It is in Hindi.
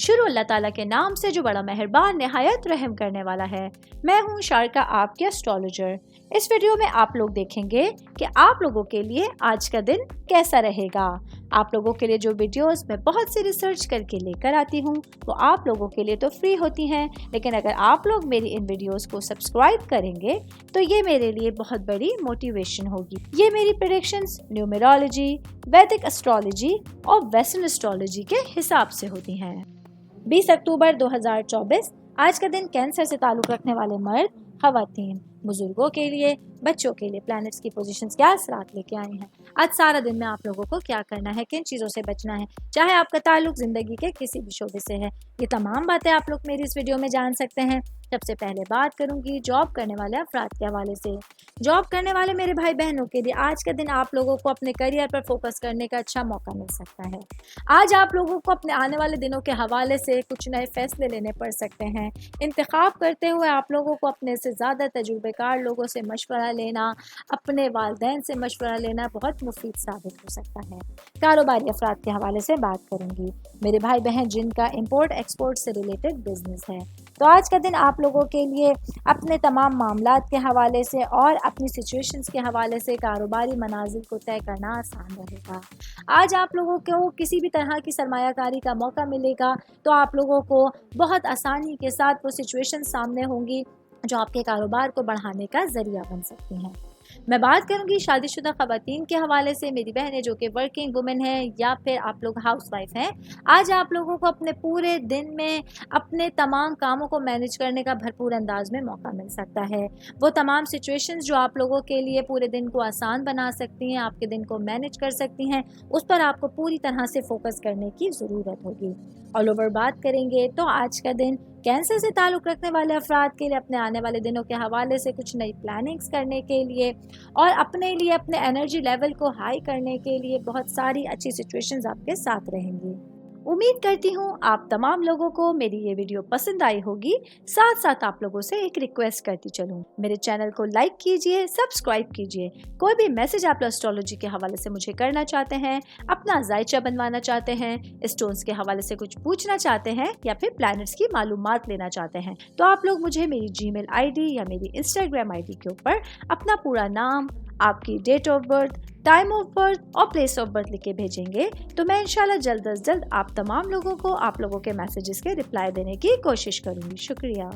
शुरू अल्लाह ताला के नाम से जो बड़ा मेहरबान निहायत रहम करने वाला है। मैं हूँ शारका, आपके एस्ट्रोलॉजर। इस वीडियो में आप लोग देखेंगे कि आप लोगों के लिए आज का दिन कैसा रहेगा। आप लोगों के लिए जो वीडियोस मैं बहुत सी रिसर्च करके लेकर आती हूँ वो आप लोगों के लिए तो फ्री होती हैं, लेकिन अगर आप लोग मेरी इन वीडियोस को सब्सक्राइब करेंगे तो ये मेरे लिए बहुत बड़ी मोटिवेशन होगी। ये मेरी प्रेडिक्शंस न्यूमेरोलॉजी, वैदिक एस्ट्रोलॉजी और वेस्टर्न एस्ट्रोलॉजी के हिसाब से होती हैं। 20 अक्टूबर 2024 आज का दिन कैंसर से ताल्लुक़ रखने वाले मर्द, ख़वातीन, बुजुर्गों के लिए, बच्चों के लिए प्लैनेट्स की पोजीशंस क्या असरात लेके आए हैं। आज सारा दिन में आप लोगों को क्या करना है, किन चीज़ों से बचना है, चाहे आपका ताल्लुक ज़िंदगी के किसी भी शोबे से है, ये तमाम बातें आप लोग मेरी इस वीडियो में जान सकते हैं। सबसे पहले बात करूंगी जॉब करने वाले अफराद के हवाले से। जॉब करने वाले मेरे भाई बहनों के लिए आज का दिन आप लोगों को अपने करियर पर फोकस करने का अच्छा मौका मिल सकता है। आज आप लोगों को अपने आने वाले दिनों के हवाले से कुछ नए फैसले लेने पड़ सकते हैं। इंतखाब करते हुए आप लोगों को अपने से ज़्यादा तजुर्बेकार लोगों से मशवरा लेना, अपने वालिदैन से मशवरा लेना बहुत मुफीद साबित हो सकता है। कारोबारी अफराद के हवाले से बात करूंगी, मेरे भाई बहन जिनका इंपोर्ट एक्सपोर्ट से रिलेटेड बिजनेस है, तो आज का दिन आप लोगों के लिए अपने तमाम मामलात के हवाले से और अपनी सिचुएशंस के हवाले से कारोबारी मनाजिल को तय करना आसान रहेगा। आज आप लोगों को किसी भी तरह की सरमायाकारी का मौका मिलेगा तो आप लोगों को बहुत आसानी के साथ वो सिचुएशन सामने होंगी जो आपके कारोबार को बढ़ाने का ज़रिया बन सकती हैं। मैं बात करूंगी शादीशुदा ख़वातीन के हवाले से, मेरी बहनें जो कि वर्किंग वुमेन हैं या फिर आप लोग हाउस वाइफ हैं। आज आप लोगों को अपने पूरे दिन में अपने तमाम कामों को मैनेज करने का भरपूर अंदाज में मौका मिल सकता है। वो तमाम सिचुएशंस जो आप लोगों के लिए पूरे दिन को आसान बना सकती हैं, आपके दिन को मैनेज कर सकती हैं, उस पर आपको पूरी तरह से फोकस करने की ज़रूरत होगी। ऑल ओवर बात करेंगे तो आज का दिन कैंसर से ताल्लुक़ रखने वाले अफराद के लिए अपने आने वाले दिनों के हवाले से कुछ नई प्लानिंग्स करने के लिए और अपने लिए अपने एनर्जी लेवल को हाई करने के लिए बहुत सारी अच्छी सिचुएशंस आपके साथ रहेंगी। उम्मीद करती हूँ आप तमाम लोगों को मेरी ये वीडियो पसंद आई होगी। साथ साथ आप लोगों से एक रिक्वेस्ट करती चलूँ, मेरे चैनल को लाइक कीजिए, सब्सक्राइब कीजिए। कोई भी मैसेज आप एस्ट्रोलॉजी के हवाले से मुझे करना चाहते हैं, अपना जायचा बनवाना चाहते हैं, स्टोन्स के हवाले से कुछ पूछना चाहते हैं या फिर प्लैनेट्स की मालूमात लेना चाहते हैं, तो आप लोग मुझे मेरी जीमेल आईडी या मेरी इंस्टाग्राम आईडी के ऊपर अपना पूरा नाम, आपकी date of birth, time of birth और प्लेस ऑफ बर्थ लिख के भेजेंगे तो मैं इंशाल्लाह जल्द अज जल्द आप तमाम लोगों को आप लोगों के मैसेजेस के रिप्लाई देने की कोशिश करूँगी। शुक्रिया।